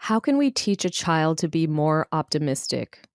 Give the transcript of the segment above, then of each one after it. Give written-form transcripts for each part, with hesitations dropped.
How can we teach a child to be more optimistic?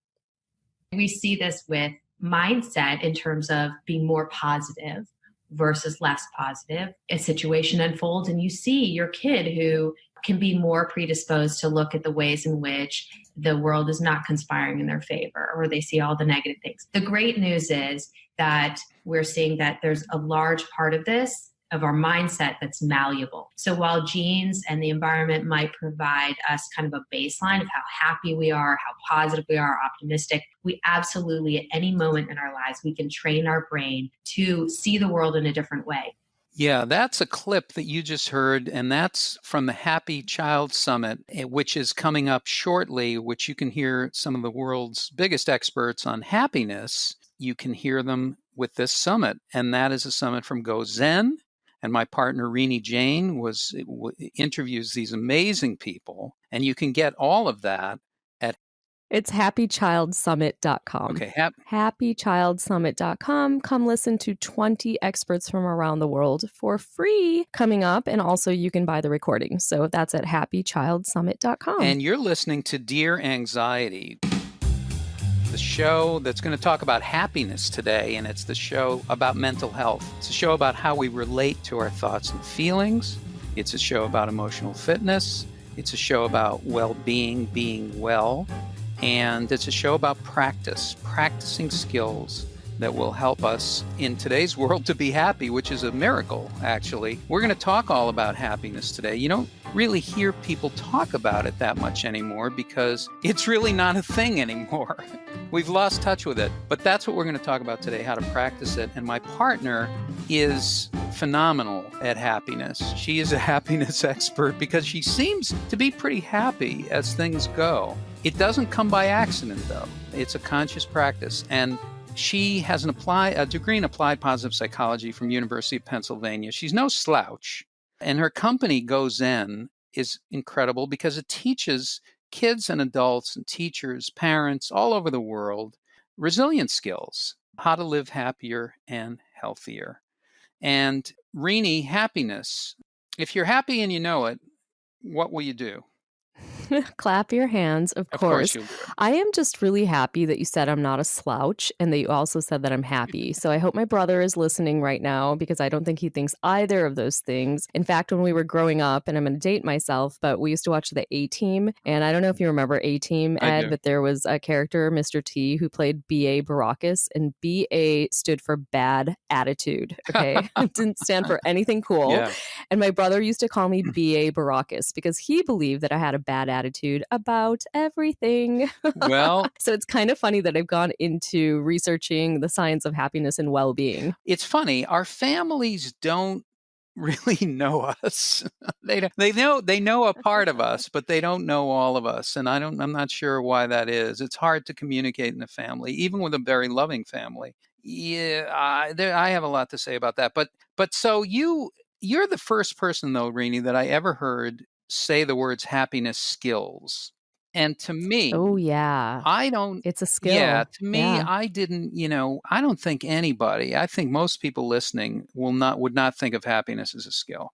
We see this with mindset in terms of being more positive versus less positive. A situation unfolds, and you see your kid who can be more predisposed to look at the ways in which the world is not conspiring in their favor, or they see all the negative things. The great news is that we're seeing that there's a large part of this, of our mindset, that's malleable. So while genes and the environment might provide us kind of a baseline of how happy we are, how positive we are, optimistic, we absolutely, at any moment in our lives, we can train our brain to see the world in a different way. Yeah, that's a clip that you just heard, and that's from the Happy Child Summit, which is coming up shortly, which you can hear some of the world's biggest experts on happiness. You can hear them with this summit, and that is a summit from Go Zen. And my partner, Rini Jain, interviews these amazing people, and you can get all of that at It's happychildsummit.com. Okay, happychildsummit.com. Come listen to 20 experts from around the world for free coming up. And also you can buy the recording. So that's at happychildsummit.com. And you're listening to Dear Anxiety, the show that's going to talk about happiness today. And it's the show about mental health. It's a show about how we relate to our thoughts and feelings. It's a show about emotional fitness. It's a show about well-being, being well. And it's a show about practicing skills that will help us in today's world to be happy, which is a miracle, actually. We're going to talk all about happiness today. You don't really hear people talk about it that much anymore because it's really not a thing anymore. We've lost touch with it. But that's what we're going to talk about today, how to practice it. And my partner is phenomenal at happiness. She is a happiness expert because she seems to be pretty happy as things go. It doesn't come by accident, though. It's a conscious practice. And she has a degree in applied positive psychology from University of Pennsylvania. She's no slouch. And her company, Go Zen, is incredible because it teaches kids and adults and teachers, parents all over the world, resilience skills, how to live happier and healthier. And Rini, happiness. If you're happy and you know it, what will you do? Clap your hands, of course. You'll do it. I am just really happy that you said I'm not a slouch and that you also said that I'm happy. So I hope my brother is listening right now because I don't think he thinks either of those things. In fact, when we were growing up, and I'm going to date myself, but we used to watch the A-Team. And I don't know if you remember A-Team, Ed, but there was a character, Mr. T, who played B.A. Baracus, and B.A. stood for bad attitude. Okay. It didn't stand for anything cool. Yeah. And my brother used to call me B.A. Baracus because he believed that I had a bad attitude about everything. Well, so it's kind of funny that I've gone into researching the science of happiness and well-being. It's funny. Our families don't really know us. They know a part of us, but they don't know all of us. And I'm not sure why that is. It's hard to communicate in a family, even with a very loving family. Yeah, I have a lot to say about that. But so you're the first person, though, Rini, that I ever heard say the words happiness skills. And to me, oh yeah, it's a skill. Yeah, to me, I didn't, I don't think I think most people listening would not think of happiness as a skill.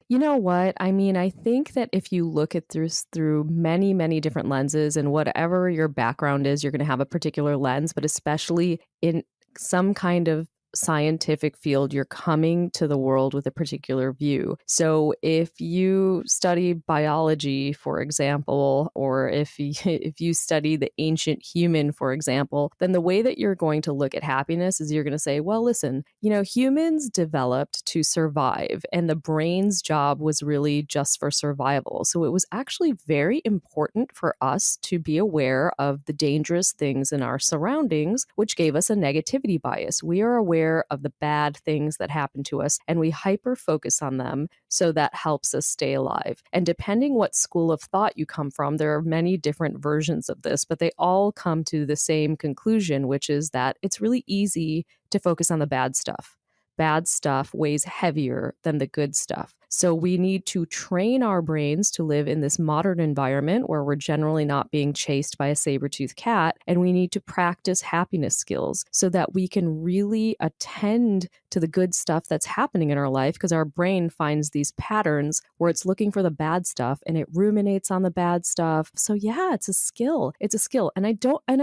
You know what? I mean, I think that if you look at this through many, many different lenses, and whatever your background is, you're going to have a particular lens, but especially in some kind of scientific field, you're coming to the world with a particular view. So if you study biology, for example, or if you study the ancient human, for example, then the way that you're going to look at happiness is you're going to say, well, listen, humans developed to survive, and the brain's job was really just for survival. So it was actually very important for us to be aware of the dangerous things in our surroundings, which gave us a negativity bias. We are aware of the bad things that happen to us, and we hyper focus on them, so that helps us stay alive. And depending what school of thought you come from, there are many different versions of this, but they all come to the same conclusion, which is that it's really easy to focus on the bad stuff. bad stuff weighs heavier than the good stuff. So we need to train our brains to live in this modern environment where we're generally not being chased by a saber-toothed cat. And we need to practice happiness skills so that we can really attend to the good stuff that's happening in our life, because our brain finds these patterns where it's looking for the bad stuff and it ruminates on the bad stuff. So yeah, it's a skill. It's a skill. And I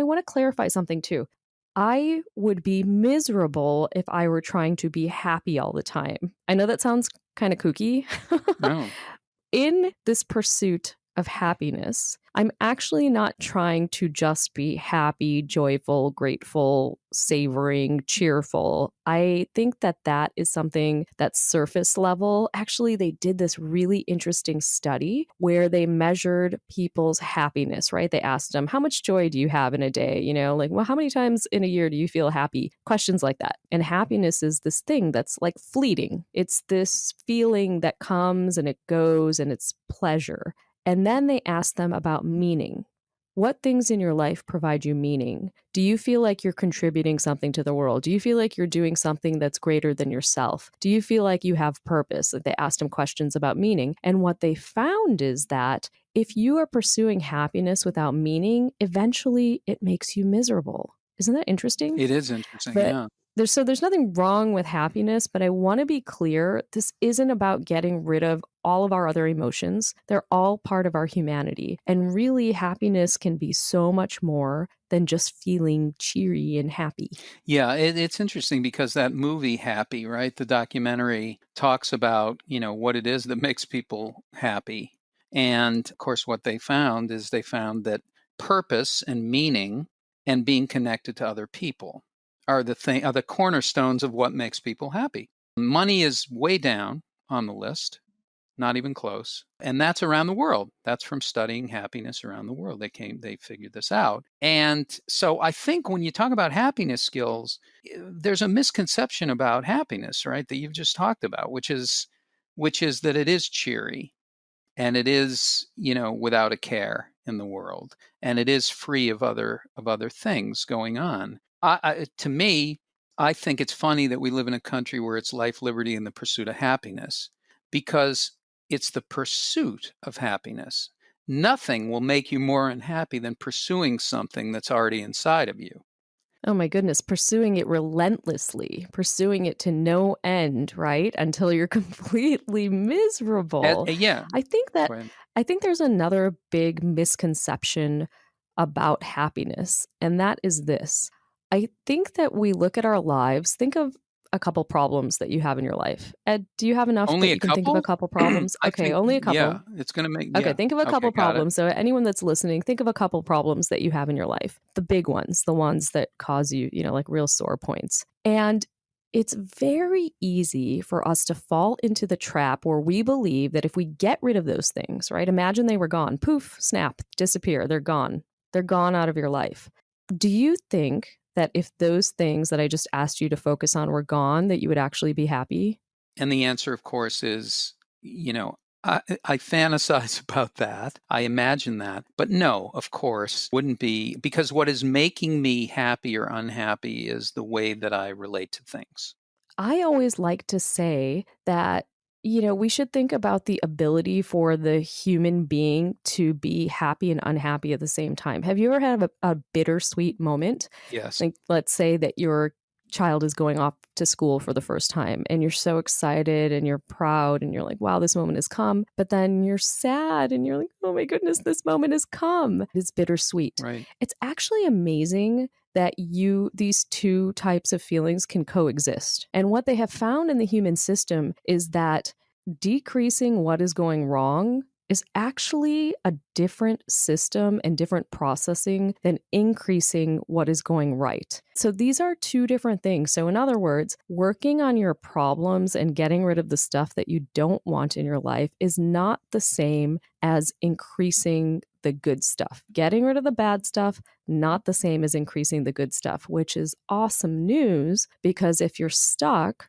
want to clarify something too. I would be miserable if I were trying to be happy all the time. I know that sounds kind of kooky. No. In this pursuit of happiness, I'm actually not trying to just be happy, joyful, grateful, savoring, cheerful. I think that that is something that's surface level. Actually, they did this really interesting study where they measured people's happiness, right? They asked them, how much joy do you have in a day? You know, like, well, how many times in a year do you feel happy? Questions like that. And happiness is this thing that's like fleeting. It's this feeling that comes and it goes and it's pleasure. And then they asked them about meaning. What things in your life provide you meaning? Do you feel like you're contributing something to the world? Do you feel like you're doing something that's greater than yourself? Do you feel like you have purpose? They asked them questions about meaning. And what they found is that if you are pursuing happiness without meaning, eventually it makes you miserable. Isn't that interesting? It is interesting, But yeah. there's nothing wrong with happiness, but I want to be clear, this isn't about getting rid of all of our other emotions. They're all part of our humanity. And really, happiness can be so much more than just feeling cheery and happy. Yeah, it's interesting because that movie Happy, right? The documentary talks about, what it is that makes people happy. And of course, what they found is they found that purpose and meaning and being connected to other people are the cornerstones of what makes people happy. Money is way down on the list, not even close. And that's around the world. That's from studying happiness around the world. They figured this out. And so I think when you talk about happiness skills, there's a misconception about happiness, right? That you've just talked about, which is that it is cheery and it is, without a care in the world, and it is free of other things going on. To me, I think it's funny that we live in a country where it's life, liberty, and the pursuit of happiness, because it's the pursuit of happiness. Nothing will make you more unhappy than pursuing something that's already inside of you. Oh my goodness, pursuing it relentlessly, pursuing it to no end, right? Until you're completely miserable. Yeah. I think that Right. I think there's another big misconception about happiness, and that is this. I think that we look at our lives, think of a couple problems that you have in your life. Ed, do you have enough Only that a you can think of a couple? couple problems? I Okay, think, only a yeah, couple. it's going to make, Okay, yeah. think of a Okay, couple got it. problems. So anyone that's listening, think of a couple problems that you have in your life. The big ones, the ones that cause you, like real sore points. And it's very easy for us to fall into the trap where we believe that if we get rid of those things, right? Imagine they were gone. Poof, snap, disappear. They're gone. They're gone out of your life. Do you think that if those things that I just asked you to focus on were gone, that you would actually be happy? And the answer, of course, is, I fantasize about that. I imagine that. But no, of course, wouldn't be, because what is making me happy or unhappy is the way that I relate to things. I always like to say that, we should think about the ability for the human being to be happy and unhappy at the same time. Have you ever had a bittersweet moment? Yes. Like, let's say that your child is going off to school for the first time and you're so excited and you're proud and you're like, wow, this moment has come. But then you're sad and you're like, oh my goodness, this moment has come. It's bittersweet. Right. It's actually amazing that these two types of feelings can coexist. And what they have found in the human system is that decreasing what is going wrong is actually a different system and different processing than increasing what is going right. So these are two different things. So in other words, working on your problems and getting rid of the stuff that you don't want in your life is not the same as increasing the good stuff. Getting rid of the bad stuff, not the same as increasing the good stuff, which is awesome news, because if you're stuck,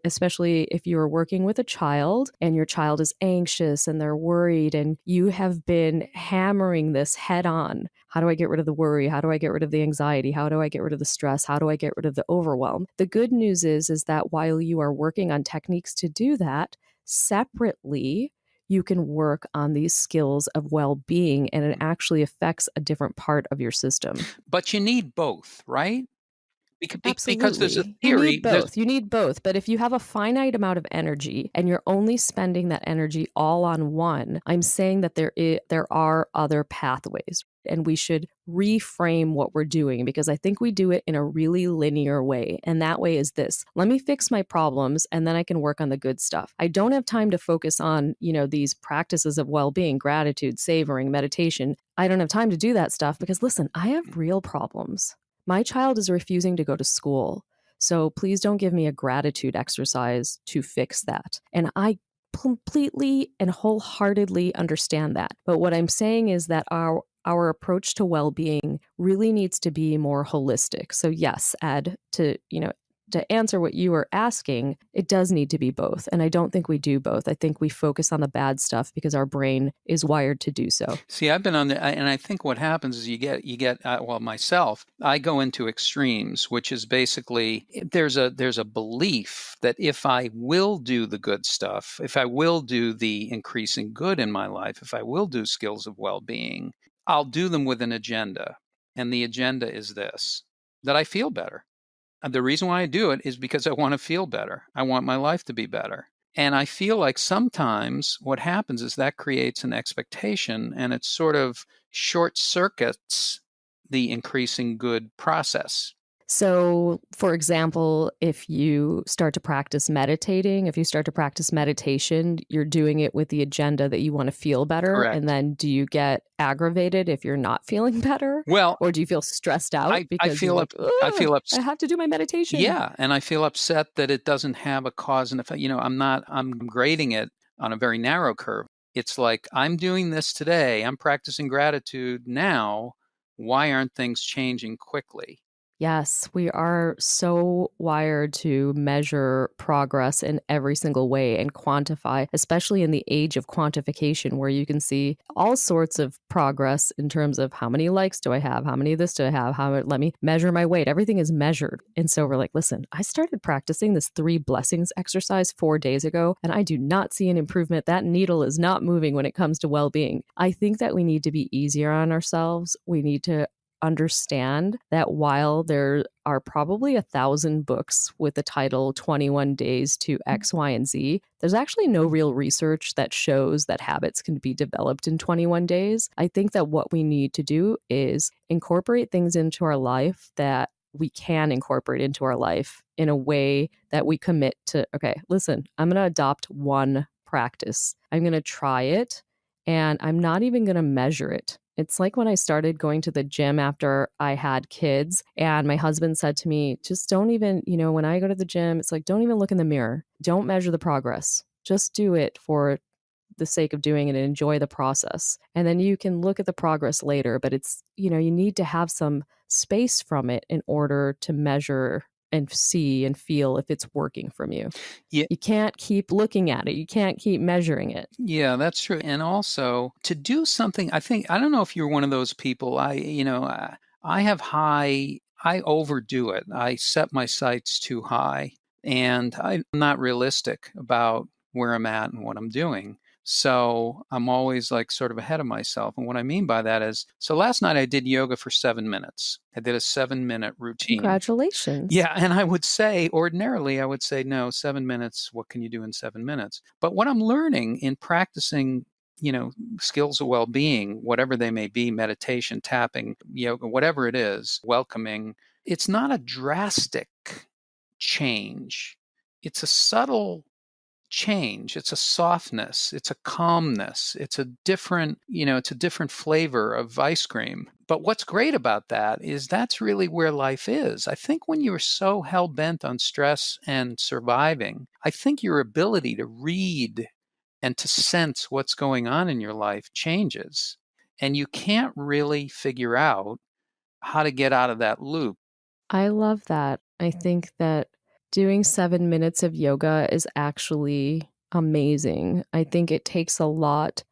especially if you are working with a child and your child is anxious and they're worried and you have been hammering this head on, How do I get rid of the worry? How do I get rid of the anxiety? How do I get rid of the stress? How do I get rid of the overwhelm? The good news is that while you are working on techniques to do that, separately, you can work on these skills of well-being, and it actually affects a different part of your system. But you need both, right? Because there's a Absolutely. You theory. need both. You need both. But if you have a finite amount of energy and you're only spending that energy all on one, I'm saying that there are other pathways, and we should reframe what we're doing, because I think we do it in a really linear way. And that way is this: let me fix my problems and then I can work on the good stuff. I don't have time to focus on, these practices of well-being, gratitude, savoring, meditation. I don't have time to do that stuff because, listen, I have real problems. My child is refusing to go to school. So please don't give me a gratitude exercise to fix that. And I completely and wholeheartedly understand that. But what I'm saying is that our approach to well-being really needs to be more holistic. So yes, Ed, to answer what you were asking, it does need to be both. And I don't think we do both. I think we focus on the bad stuff because our brain is wired to do so. See, I've been and I think what happens is myself, I go into extremes, which is basically there's a belief that if I will do the good stuff, if I will do the increasing good in my life, if I will do skills of well-being, I'll do them with an agenda. And the agenda is this: that I feel better. The reason why I do it is because I want to feel better. I want my life to be better. And I feel like sometimes what happens is that creates an expectation, and it sort of short circuits the increasing good process. So, for example, if you start to practice meditating, if you start to practice meditation, you're doing it with the agenda that you want to feel better. Correct. And then do you get aggravated if you're not feeling better? Well, or do you feel stressed out I you're like, I feel upset. I have to do my meditation? Yeah, and I feel upset that it doesn't have a cause and effect. I'm grading it on a very narrow curve. It's like, I'm doing this today. I'm practicing gratitude now. Why aren't things changing quickly? Yes, we are so wired to measure progress in every single way and quantify, especially in the age of quantification, where you can see all sorts of progress in terms of how many likes do I have? How many of this do I have? Let me measure my weight. Everything is measured. And so we're like, listen, I started practicing this 3 blessings exercise 4 days ago, and I do not see an improvement. That needle is not moving when it comes to well-being. I think that we need to be easier on ourselves. We need to understand that while there are probably 1,000 books with the title 21 Days to X, Y, and Z, there's actually no real research that shows that habits can be developed in 21 days. I think that what we need to do is incorporate things into our life that we can incorporate into our life in a way that we commit to, okay, listen, I'm going to adopt one practice. I'm going to try it, and I'm not even going to measure it. It's like when I started going to the gym after I had kids, and my husband said to me, just don't even, when I go to the gym, it's like, don't even look in the mirror. Don't measure the progress. Just do it for the sake of doing it and enjoy the process. And then you can look at the progress later, but it's, you need to have some space from it in order to measure and see and feel if it's working from you. Yeah. You can't keep looking at it. You can't keep measuring it. Yeah, that's true. And also to do something, I don't know if you're one of those people. I overdo it. I set my sights too high, and I'm not realistic about where I'm at and what I'm doing. So I'm always like sort of ahead of myself. And what I mean by that is, so last night I did yoga for 7 minutes. I did a 7-minute routine. Congratulations. Yeah. And ordinarily, I would say, no, 7 minutes, what can you do in 7 minutes? But what I'm learning in practicing, skills of well-being, whatever they may be, meditation, tapping, yoga, whatever it is, welcoming, it's not a drastic change. It's a subtle change. It's a softness. It's a calmness. It's a different flavor of ice cream. But what's great about that is that's really where life is. I think when you're so hell-bent on stress and surviving, I think your ability to read and to sense what's going on in your life changes. And you can't really figure out how to get out of that loop. I love that. I think that doing 7 minutes of yoga is actually amazing. I think it takes a lot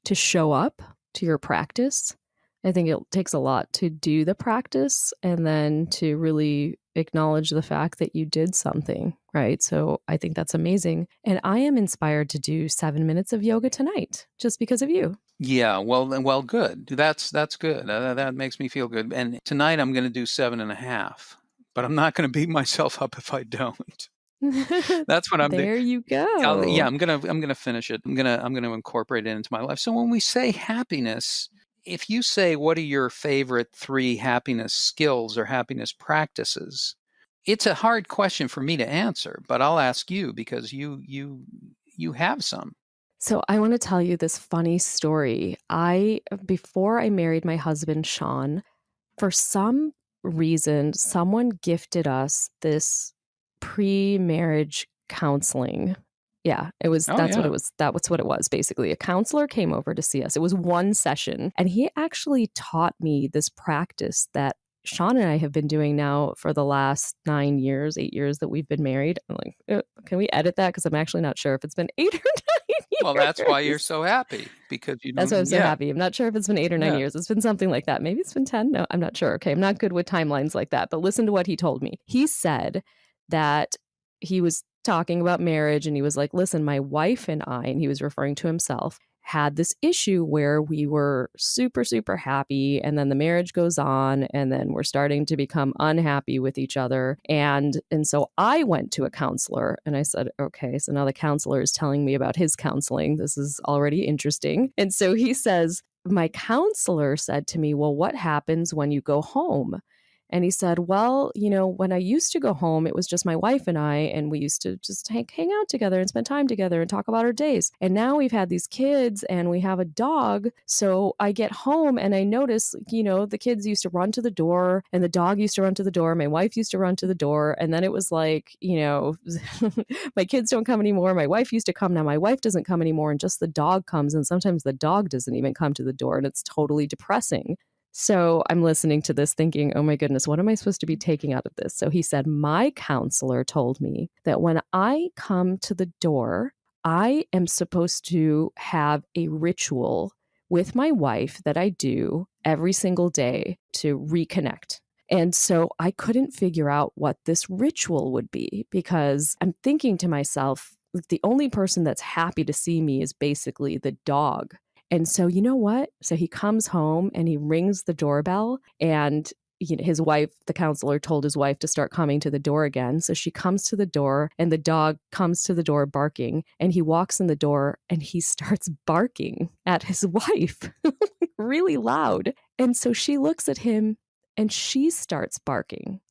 to show up to your practice. I think it takes a lot to do the practice and then to really acknowledge the fact that you did something, right? So I think that's amazing. And I am inspired to do 7 minutes of yoga tonight just because of you. Yeah, well, good. That's good. That makes me feel good. And tonight I'm going to do 7.5, but I'm not going to beat myself up if I don't. That's what I'm doing. There you Yeah, go. I'm gonna finish it. I'm gonna incorporate it into my life. So when we say happiness, if you say what are your favorite 3 happiness skills or happiness practices, it's a hard question for me to answer, but I'll ask you because you have some. So I want to tell you this funny story. Before I married my husband, Sean, for some reason, someone gifted us this pre-marriage counseling. Yeah, Oh that's what yeah. it was. That was what it was, basically. A counselor came over to see us. It was one session, and he actually taught me this practice that Sean and I have been doing now for the last 9 years, 8 years that we've been married. I'm like, can we edit that? Because I'm actually not sure if it's been 8 or 9 Well, that's why you're years. so happy because you That's why I'm don't. so Yeah, happy. I'm not sure if it's been 8 or 9 yeah. years. It's been something like that. Maybe it's been 10. No, I'm not sure. Okay. I'm not good with timelines like that. But listen to what he told me. He said that he was talking about marriage and he was like, listen, my wife and I, and he was referring to himself, had this issue where we were super, super happy. And then the marriage goes on, and then we're starting to become unhappy with each other. And so I went to a counselor and I said, okay, so now the counselor is telling me about his counseling. This is already interesting. And so he says, my counselor said to me, well, what happens when you go home? And he said, well, when I used to go home, it was just my wife and I, and we used to just hang out together and spend time together and talk about our days. And now we've had these kids and we have a dog. So I get home and I notice, the kids used to run to the door and the dog used to run to the door. My wife used to run to the door. And then it was like, my kids don't come anymore. My wife used to come. Now my wife doesn't come anymore. And just the dog comes. And sometimes the dog doesn't even come to the door. And it's totally depressing. So I'm listening to this thinking, oh my goodness, what am I supposed to be taking out of this? So he said, my counselor told me that when I come to the door, I am supposed to have a ritual with my wife that I do every single day to reconnect. And so I couldn't figure out what this ritual would be because I'm thinking to myself, the only person that's happy to see me is basically the dog. And so, you know what? So he comes home and he rings the doorbell, and his wife, the counselor, told his wife to start coming to the door again. So she comes to the door and the dog comes to the door barking, and he walks in the door and he starts barking at his wife really loud. And so she looks at him and she starts barking.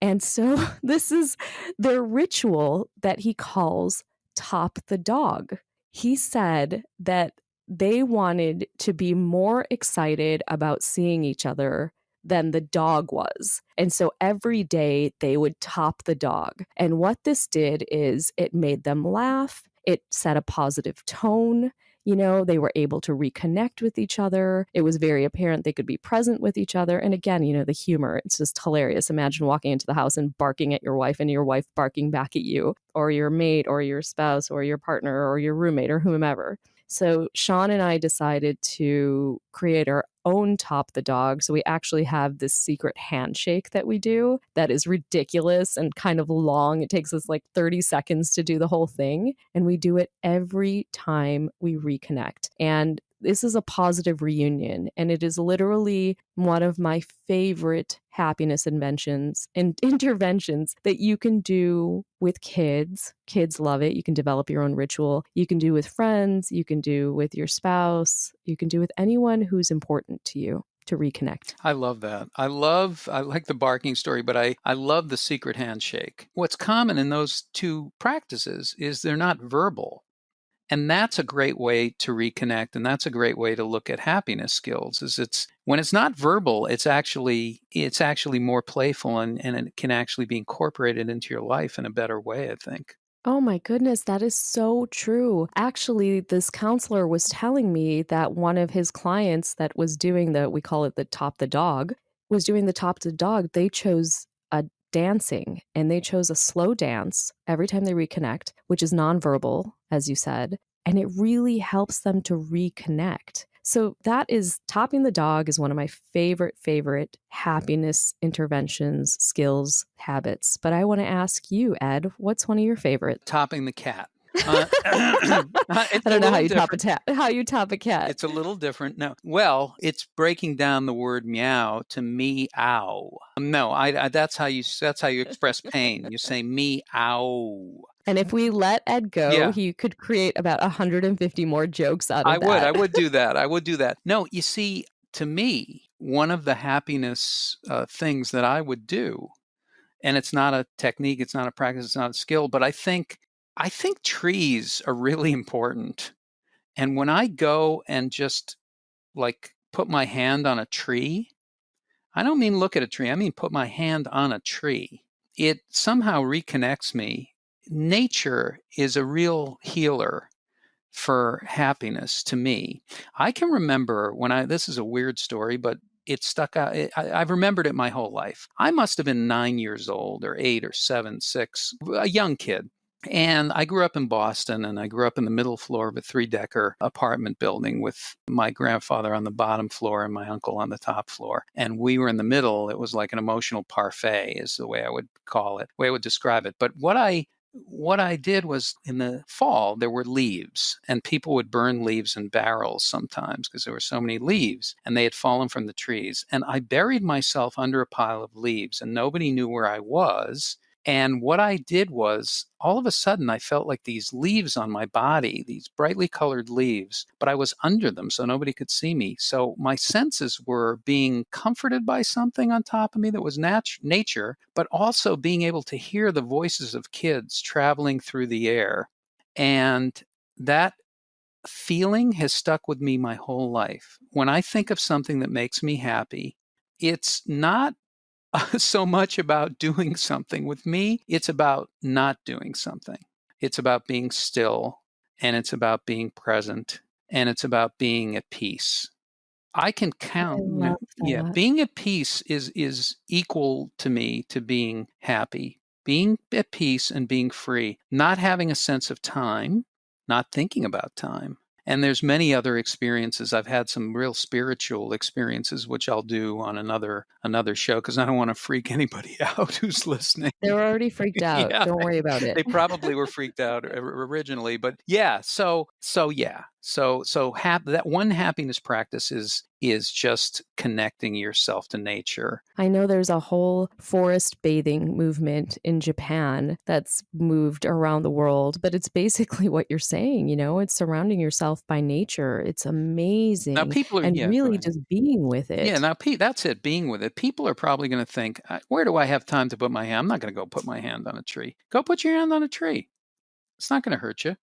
And so this is their ritual that he calls top the dog. He said that they wanted to be more excited about seeing each other than the dog was. And so every day they would top the dog. And what this did is it made them laugh. It set a positive tone. They were able to reconnect with each other. It was very apparent they could be present with each other. And again, the humor, it's just hilarious. Imagine walking into the house and barking at your wife and your wife barking back at you, or your mate or your spouse or your partner or your roommate or whomever. So Sean and I decided to create our own top the dog. So we actually have this secret handshake that we do that is ridiculous and kind of long. It takes us like 30 seconds to do the whole thing. And we do it every time we reconnect. And this is a positive reunion, and it is literally one of my favorite happiness inventions and interventions that you can do with kids. Kids love it. You can develop your own ritual. You can do with friends. You can do with your spouse. You can do with anyone who's important to you to reconnect. I love that. I like the barking story, but I love the secret handshake. What's common in those two practices is they're not verbal. And that's a great way to reconnect. And that's a great way to look at happiness skills is it's when it's not verbal, it's actually more playful and it can actually be incorporated into your life in a better way, I think. Oh my goodness, that is so true. Actually, this counselor was telling me that one of his clients that was doing we call it the top the dog, was doing the top the dog. They chose a dancing, and they chose a slow dance every time they reconnect, which is nonverbal, as you said. And it really helps them to reconnect. So that is topping the dog is one of my favorite happiness interventions, skills, habits. But I want to ask you, Ed, what's one of your favorites? Topping the cat. I It's a don't know how little you top a different. cat. How you top a cat? It's a little different. No. Well, it's breaking down the word meow to meow. No, that's how you express pain. You say meow. And if we let Ed go, Yeah. he could create about 150 more jokes out I of would. that. I would do that. I would do that. No, you see, to me, one of the happiness things that I would do, and it's not a technique, it's not a practice, it's not a skill, but I think trees are really important. And when I go and just like put my hand on a tree, I don't mean look at a tree, I mean put my hand on a tree. It somehow reconnects me. Nature is a real healer for happiness to me. I can remember this is a weird story, but it stuck out. I've remembered it my whole life. I must have been 9 years old or 8 or 7, 6, a young kid. And I grew up in Boston, and I grew up in the middle floor of a 3-decker apartment building with my grandfather on the bottom floor and my uncle on the top floor. And we were in the middle. It was like an emotional parfait, is the way I would call it, way I would describe it. But what I did was in the fall, there were leaves, and people would burn leaves in barrels sometimes because there were so many leaves and they had fallen from the trees. And I buried myself under a pile of leaves, and nobody knew where I was. And what I did was, all of a sudden, I felt like these leaves on my body, these brightly colored leaves, but I was under them, so nobody could see me. So my senses were being comforted by something on top of me that was nature, but also being able to hear the voices of kids traveling through the air. And that feeling has stuck with me my whole life. When I think of something that makes me happy, it's not so much about doing something. With me, it's about not doing something. It's about being still, and it's about being present, and it's about being at peace. I can I count, love yeah, that. being at peace is equal to me to being happy. Being at peace and being free, not having a sense of time, not thinking about time. And there's many other experiences. I've had some real spiritual experiences, which I'll do on another show because I don't want to freak anybody out who's listening. They were already freaked out. Yeah, Don't worry about it. they probably were freaked out originally, but yeah. That one happiness practice is just connecting yourself to nature. I know there's a whole forest bathing movement in Japan that's moved around the world, but it's basically what you're saying, it's surrounding yourself by nature. It's Now, amazing people are and yeah. Go really ahead. just being with Yeah, it. now that's it, being with it. People are probably going to think, where do I have time to put my hand? I'm not going to go put my hand on a tree. Go put your hand on a tree. It's not going to hurt you.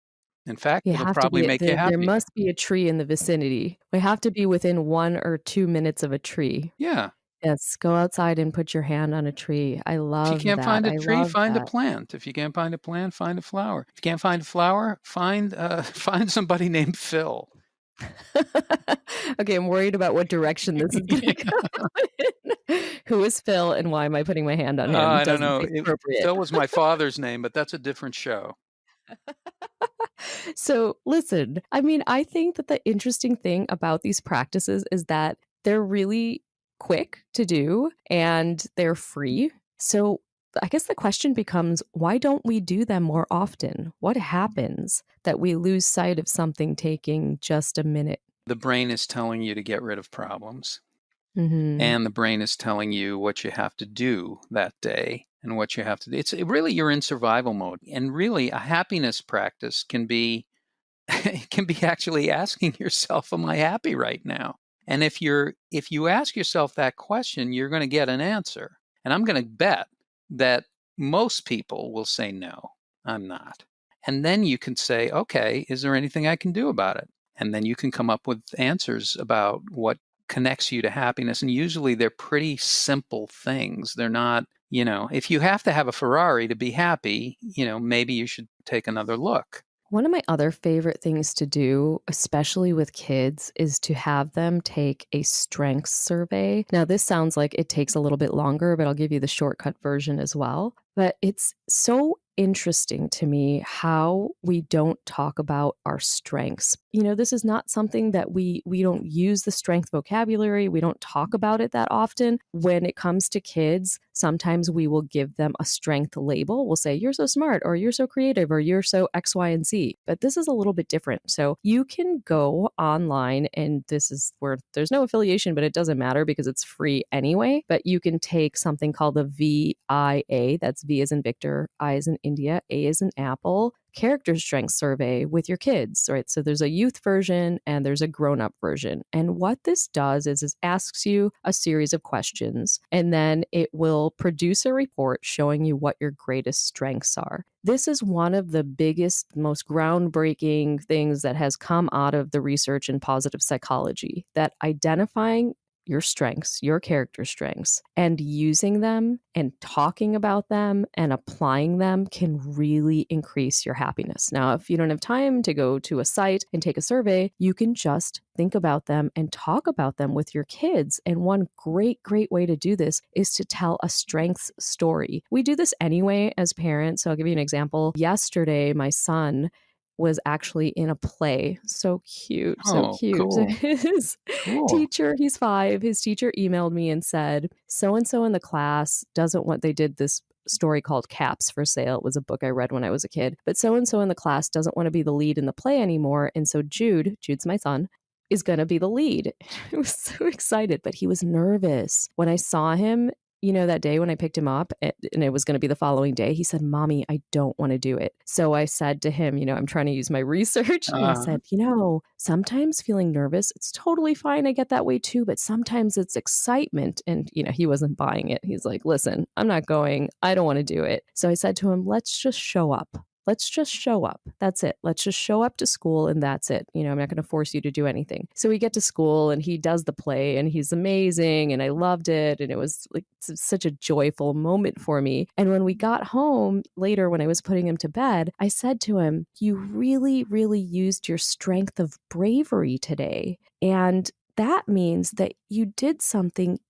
In fact, You it'll have to probably be make you there happy. must be a tree in the vicinity. We have to be within 1 or 2 minutes of a tree. Yeah. Yes, go outside and put your hand on a tree. I If you love can't that. find a I tree, love find a that. plant. If you can't find a plant, find a flower. If you can't find a flower, find find somebody named Phil. Okay, I'm worried about what direction this is gonna go in. Who is Phil, and why am I putting my hand on him? I don't Doesn't know. seem appropriate. Phil was my father's name, but that's a different show. So, listen, I mean, I think that the interesting thing about these practices is that they're really quick to do and they're free. So, I guess the question becomes, why don't we do them more often? What happens that we lose sight of something taking just a minute? The brain is telling you to get rid of problems, Mhm. and the brain is telling you what you have to do that day and what you have to do. It's really, you're in survival mode, and really a happiness practice can be it can be actually asking yourself, am I happy right now? And if you ask yourself that question, you're going to get an answer. And I'm going to bet that most people will say, no, I'm not. And then you can say, okay, is there anything I can do about it? And then you can come up with answers about what connects you to happiness. And usually they're pretty simple things. They're not, if you have to have a Ferrari to be happy, maybe you should take another look. One of my other favorite things to do, especially with kids, is to have them take a strengths survey. Now, this sounds like it takes a little bit longer, but I'll give you the shortcut version as well. But it's so interesting to me how we don't talk about our strengths. this is not something that we don't use the strength vocabulary. We don't talk about it that often. When it comes to kids, sometimes we will give them a strength label. We'll say, you're so smart, or you're so creative, or you're so X, Y, and Z. But this is a little bit different. So you can go online, and this is where there's no affiliation, but it doesn't matter because it's free anyway. But you can take something called the VIA, that's V as in Victor, I as in India, A as in Apple, character strength survey with your kids, right? So there's a youth version and there's a grown-up version. And what this does is it asks you a series of questions, and then it will produce a report showing you what your greatest strengths are. This is one of the biggest, most groundbreaking things that has come out of the research in positive psychology, that identifying your strengths, your character strengths, and using them and talking about them and applying them can really increase your happiness. Now, if you don't have time to go to a site and take a survey, you can just think about them and talk about them with your kids. And one great way to do this is to tell a strengths story. We do this anyway as parents. So I'll give you an example. Yesterday, my son was actually in a play. So cute, so Oh, cute. So cool. his Cool. teacher, he's 5, his teacher emailed me and said, so-and-so in the class doesn't want, they did this story called Caps for Sale. It was a book I read when I was a kid. But so-and-so in the class doesn't want to be the lead in the play anymore. And so Jude's my son, is going to be the lead. I was so excited, but he was nervous. When I saw him, that day when I picked him up and it was going to be the following day, he said, Mommy, I don't want to do it. So I said to him, I'm trying to use my research. And I said, sometimes feeling nervous, it's totally fine. I get that way too. But sometimes it's excitement. And, he wasn't buying it. He's like, listen, I'm not going. I don't want to do it. So I said to him, let's just show up. Let's just show up. That's it. Let's just show up to school and that's it. I'm not going to force you to do anything. So we get to school and he does the play and he's amazing and I loved it. And it was like such a joyful moment for me. And when we got home later, when I was putting him to bed, I said to him, you really, really used your strength of bravery today. And that means that you did something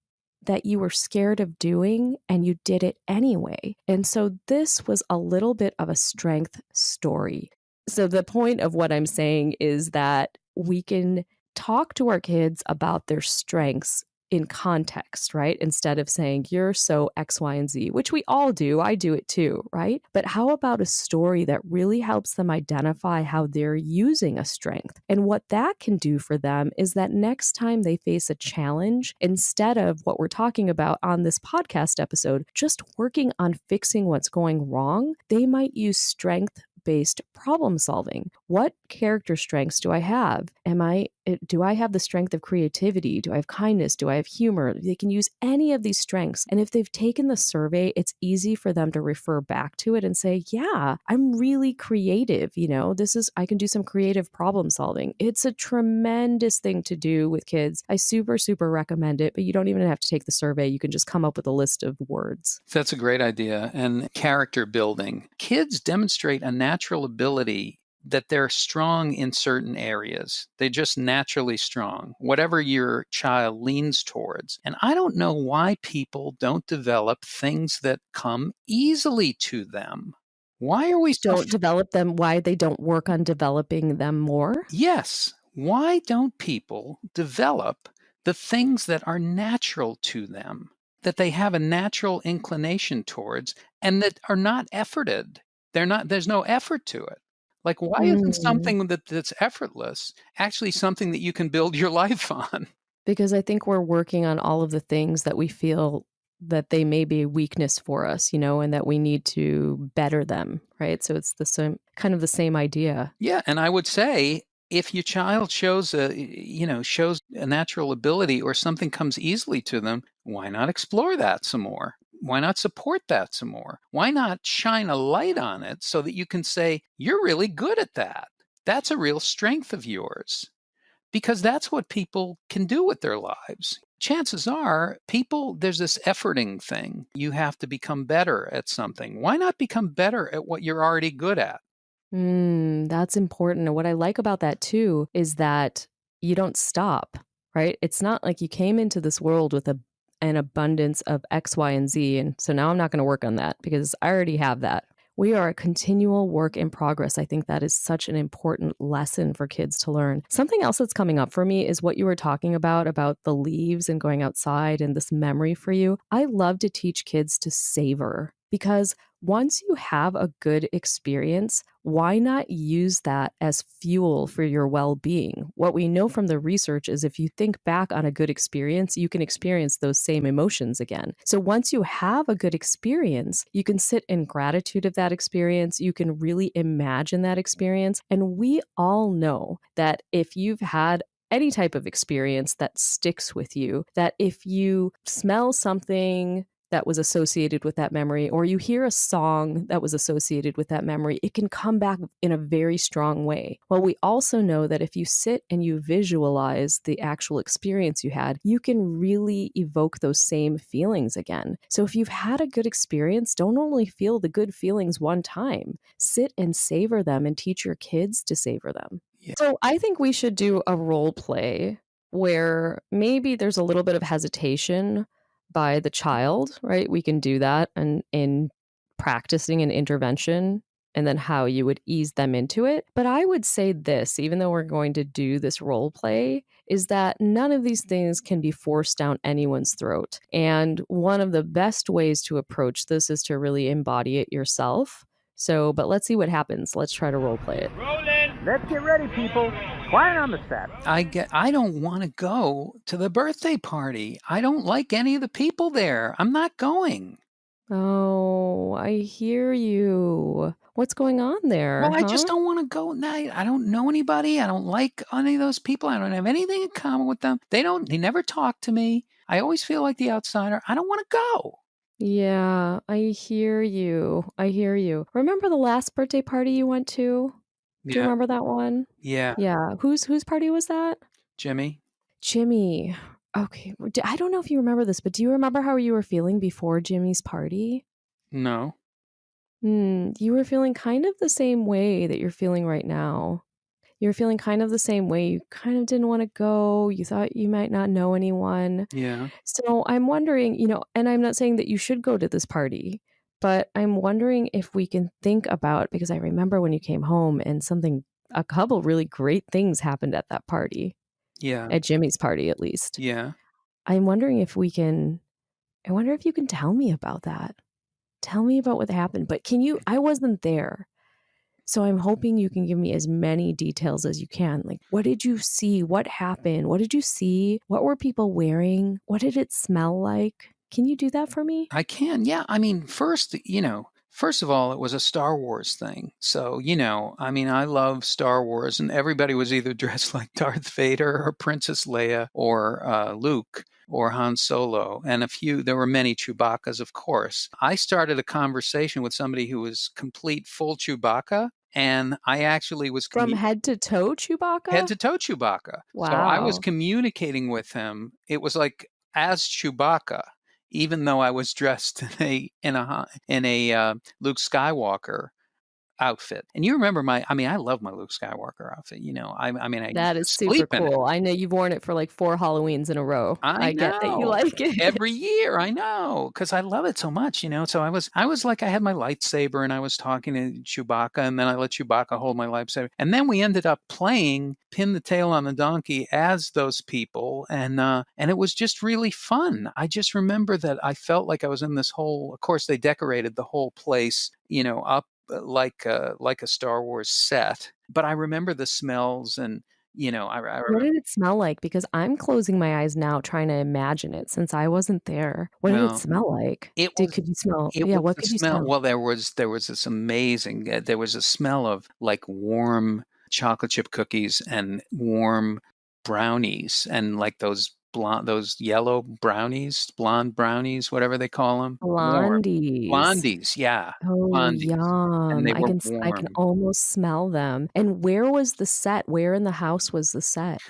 that you were scared of doing and you did it anyway. And so this was a little bit of a strength story. So the point of what I'm saying is that we can talk to our kids about their strengths in context, right? Instead of saying, you're so X, Y, and Z, which we all do. I do it too, right? But how about a story that really helps them identify how they're using a strength? And what that can do for them is that next time they face a challenge, instead of what we're talking about on this podcast episode, just working on fixing what's going wrong, they might use strength-based problem solving. What character strengths do I have? Do I have the strength of creativity? Do I have kindness? Do I have humor? They can use any of these strengths. And if they've taken the survey, it's easy for them to refer back to it and say, yeah, I'm really creative. I can do some creative problem solving. It's a tremendous thing to do with kids. I super, super recommend it, but you don't even have to take the survey. You can just come up with a list of words. That's a great idea. And character building. Kids demonstrate a natural ability that they're strong in certain areas. They're just naturally strong, whatever your child leans towards. And I don't know why people don't develop things that come easily to them. Why are we don't develop them? Why they don't work on developing them more? Yes. Why don't people develop the things that are natural to them, that they have a natural inclination towards, and that are not efforted? There's no effort to it. Like, why isn't something that's effortless actually something that you can build your life on? Because I think we're working on all of the things that we feel that they may be a weakness for us, and that we need to better them, right? So it's the same idea. Yeah, and I would say if your child shows a natural ability or something comes easily to them, why not explore that some more? Why not support that some more? Why not shine a light on it so that you can say, you're really good at that. That's a real strength of yours. Because that's what people can do with their lives. Chances are, there's this efforting thing. You have to become better at something. Why not become better at what you're already good at? That's important. And what I like about that too is that you don't stop, right? It's not like you came into this world with an abundance of X, Y, and Z. And so now I'm not going to work on that because I already have that. We are a continual work in progress. I think that is such an important lesson for kids to learn. Something else that's coming up for me is what you were talking about the leaves and going outside and this memory for you. I love to teach kids to savor because once you have a good experience, why not use that as fuel for your well-being? What we know from the research is if you think back on a good experience, you can experience those same emotions again. So once you have a good experience, you can sit in gratitude of that experience. You can really imagine that experience. And we all know that if you've had any type of experience that sticks with you, that if you smell something that was associated with that memory, or you hear a song that was associated with that memory, it can come back in a very strong way. Well, we also know that if you sit and you visualize the actual experience you had, you can really evoke those same feelings again. So if you've had a good experience, don't only feel the good feelings one time, sit and savor them and teach your kids to savor them. Yeah. So I think we should do a role play where maybe there's a little bit of hesitation by the child, right? We can do that and in practicing an intervention and then how you would ease them into it. But I would say this, even though we're going to do this role play, is that none of these things can be forced down anyone's throat. And one of the best ways to approach this is to really embody it yourself. So, but let's see what happens. Let's try to role play it. Rolling. Let's get ready, people. Quiet on the set. I don't want to go to the birthday party. I don't like any of the people there. I'm not going. Oh, I hear you. What's going on there, Well, I huh? just don't want to go. I don't know anybody. I don't like any of those people. I don't have anything in common with them. They never talk to me. I always feel like the outsider. I don't want to go. Yeah, I hear you. I hear you. Remember the last birthday party you went to? Do you Yeah. remember that one? Yeah. Yeah. Whose party was that? Jimmy. Jimmy. Okay. I don't know if you remember this, but do you remember how you were feeling before Jimmy's party? No. You were feeling kind of the same way that you're feeling right now. You were feeling kind of the same way. You kind of didn't want to go. You thought you might not know anyone. Yeah. So I'm wondering, and I'm not saying that you should go to this party, but I'm wondering if we can think about, because I remember when you came home and a couple really great things happened at that party, Yeah. at Jimmy's party at least. Yeah. I'm wondering if I wonder if you can tell me about that. Tell me about what happened. But I wasn't there. So I'm hoping you can give me as many details as you can. Like, what did you see? What happened? What did you see? What were people wearing? What did it smell like? Can you do that for me? I can. Yeah. I mean, first of all, it was a Star Wars thing. So, I love Star Wars, and everybody was either dressed like Darth Vader or Princess Leia or Luke or Han Solo. And there were many Chewbaccas, of course. I started a conversation with somebody who was complete full Chewbacca. And I actually was From head to toe Chewbacca? head to toe Chewbacca. So I was Wow. communicating with him. It was like as Chewbacca, even though I was dressed in a Luke Skywalker outfit. And you remember I love my Luke Skywalker outfit. I used That is to super sleep in it. cool. I know you've worn it for like 4 Halloweens in a row. I I get that you know. like it. Every year, I know, because I love it so much, So I was like, I had my lightsaber and I was talking to Chewbacca, and then I let Chewbacca hold my lightsaber, and then we ended up playing pin the tail on the donkey as those people, and it was just really fun. I just remember that I felt like I was in this whole. Of course, they decorated the whole place, up like a Star Wars set, but I remember the smells and. I What remember. did it smell like? Because I'm closing my eyes now trying to imagine it since I wasn't there. What did it Well, smell like? it was Could you smell? It Yeah, was what the could you smell. smell? Well, there was this amazing. There was a smell of like warm chocolate chip cookies and warm brownies, and like those yellow brownies, blonde brownies, whatever they call them. Warm Blondies. blondies, yeah, Oh, blondies, and yum. they were I can warm. almost smell them. And where was the set? Where in the house was the set?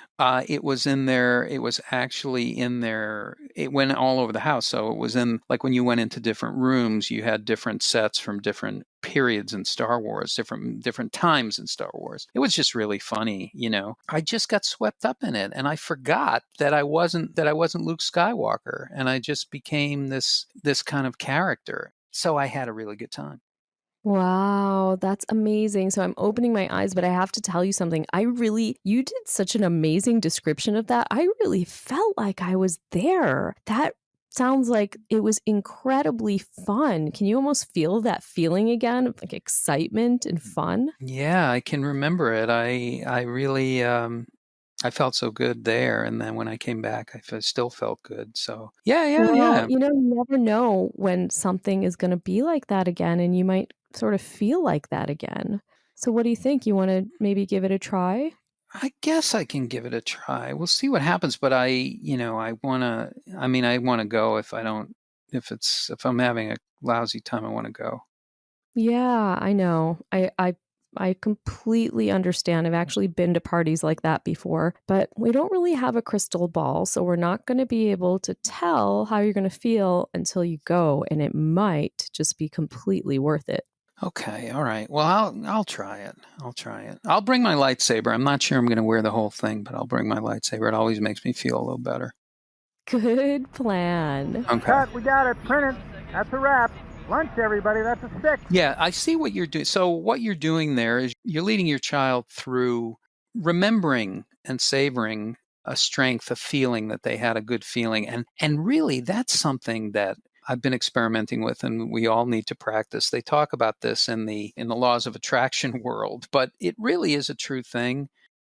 It was in there. It was actually in there. It went all over the house. So it was in, like, when you went into different rooms, you had different sets from different periods in Star Wars, different times in Star Wars. It was just really funny. I just got swept up in it, and I forgot that I wasn't Luke Skywalker, and I just became this kind of character. So I had a really good time. Wow, that's amazing. So I'm opening my eyes, but I have to tell you something. You did such an amazing description of that. I really felt like I was there. That sounds like it was incredibly fun. Can you almost feel that feeling again of like excitement and fun? Yeah, I can remember it. I really I felt so good there, and then when I came back, still felt good. So yeah, yeah, Well, yeah. you never know when something is going to be like that again, and you might sort of feel like that again. So, what do you think? You want to maybe give it a try? I guess I can give it a try. We'll see what happens, but I want to go if I don't, if I'm having a lousy time, I want to go. Yeah, I know. I completely understand. I've actually been to parties like that before, but we don't really have a crystal ball, so we're not going to be able to tell how you're going to feel until you go, and it might just be completely worth it. Okay, all right. Well, I'll try it. I'll try it. I'll bring my lightsaber. I'm not sure I'm going to wear the whole thing, but I'll bring my lightsaber. It always makes me feel a little better. Good plan. Okay. Cut, we got it. Print it. That's a wrap. Lunch, everybody. That's a 6. Yeah, I see what you're doing. So what you're doing there is you're leading your child through remembering and savoring a strength, a feeling that they had a good feeling. And really that's something that I've been experimenting with and we all need to practice. They talk about this in the laws of attraction world, but it really is a true thing.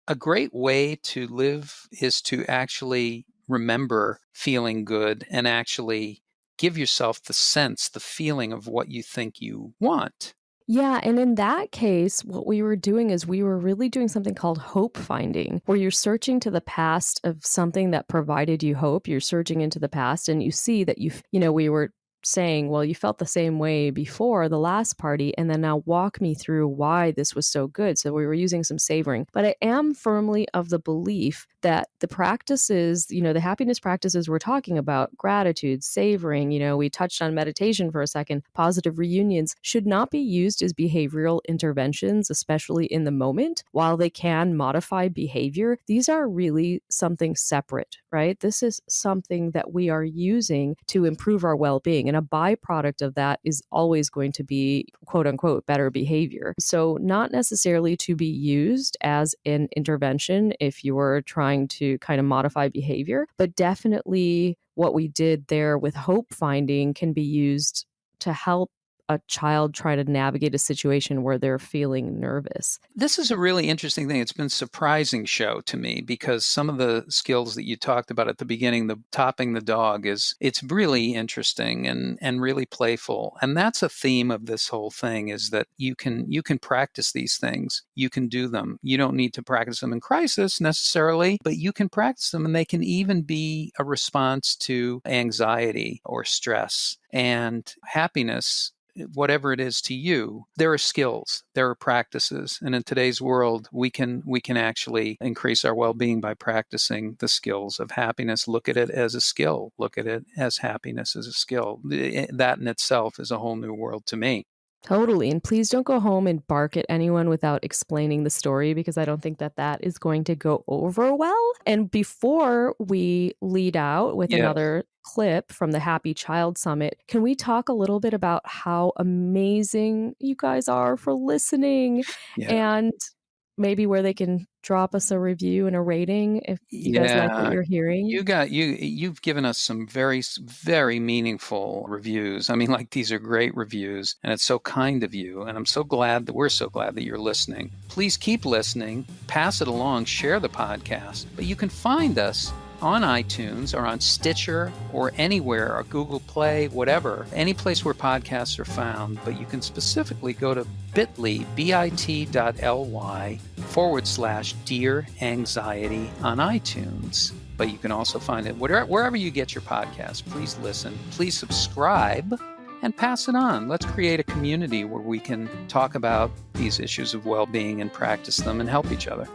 A great way to live is to actually remember feeling good and actually give yourself the sense, the feeling of what you think you want. Yeah, and in that case, what we were doing is we were really doing something called hope finding, where you're searching to the past of something that provided you hope. You're searching into the past and you see that we were saying, well, you felt the same way before the last party, and then now walk me through why this was so good. So we were using some savoring. But I am firmly of the belief that the practices, the happiness practices we're talking about, gratitude, savoring, we touched on meditation for a second, positive reunions, should not be used as behavioral interventions, especially in the moment. While they can modify behavior, these are really something separate, right? This is something that we are using to improve our well-being. And a byproduct of that is always going to be, quote unquote, better behavior. So, not necessarily to be used as an intervention if you were trying to kind of modify behavior, but definitely what we did there with hope finding can be used to help a child try to navigate a situation where they're feeling nervous. This is a really interesting thing. It's been a surprising show to me because some of the skills that you talked about at the beginning, the topping the dog, it's really interesting and really playful. And that's a theme of this whole thing is that you can practice these things. You can do them. You don't need to practice them in crisis necessarily, but you can practice them and they can even be a response to anxiety or stress and happiness. Whatever it is to you, there are skills, there are practices. And in today's world, we can actually increase our well-being by practicing the skills of happiness. Look at it as a skill. Look at it as happiness as a skill. That in itself is a whole new world to me. Totally. And please don't go home and bark at anyone without explaining the story because I don't think that is going to go over well. And before we lead out with Yeah. another clip from the Happy Child Summit, can we talk a little bit about how amazing you guys are for listening Yeah. and maybe where they can drop us a review and a rating if you guys like what Yeah. you're hearing? You've given us some very, very meaningful reviews. I mean, like these are great reviews and it's so kind of you. And we're so glad that you're listening. Please keep listening, pass it along, share the podcast, but you can find us on iTunes or on Stitcher or anywhere, or Google Play, whatever, any place where podcasts are found. But you can specifically go to bit.ly/Dear Anxiety on iTunes. But you can also find it wherever you get your podcasts. Please listen, please subscribe, and pass it on. Let's create a community where we can talk about these issues of well-being and practice them and help each other.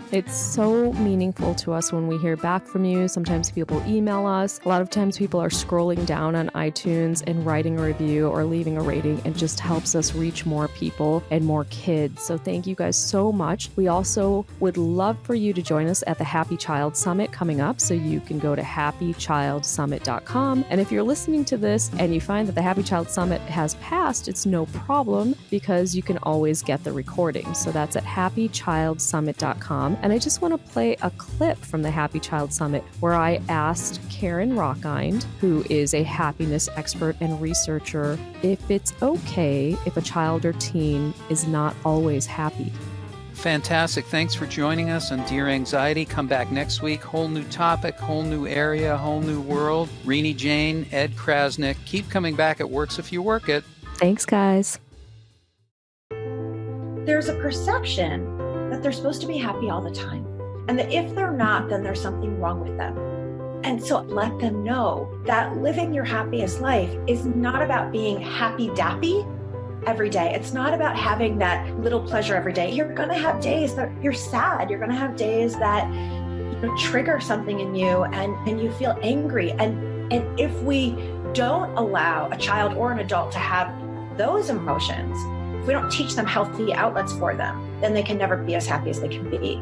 It's so meaningful to us when we hear back from you. Sometimes people email us. A lot of times people are scrolling down on iTunes and writing a review or leaving a rating. It just helps us reach more people and more kids. So thank you guys so much. We also would love for you to join us at the Happy Child Summit coming up. So you can go to happychildsummit.com. And if you're listening to this and you find that the Happy Child Summit has passed, it's no problem because you can always get the recording. So that's at happychildsummit.com. And I just want to play a clip from the Happy Child Summit where I asked Karen Rockind, who is a happiness expert and researcher, if it's okay if a child or teen is not always happy. Fantastic. Thanks for joining us on Dear Anxiety. Come back next week. Whole new topic, whole new area, whole new world. Renee Jain, Ed Krasnick. Keep coming back. It works if you work it. Thanks, guys. There's a perception that they're supposed to be happy all the time. And that if they're not, then there's something wrong with them. And so let them know that living your happiest life is not about being happy-dappy every day. It's not about having that little pleasure every day. You're going to have days that you're sad. You're going to have days that trigger something in you and you feel angry. And if we don't allow a child or an adult to have those emotions, if we don't teach them healthy outlets for them, then they can never be as happy as they can be.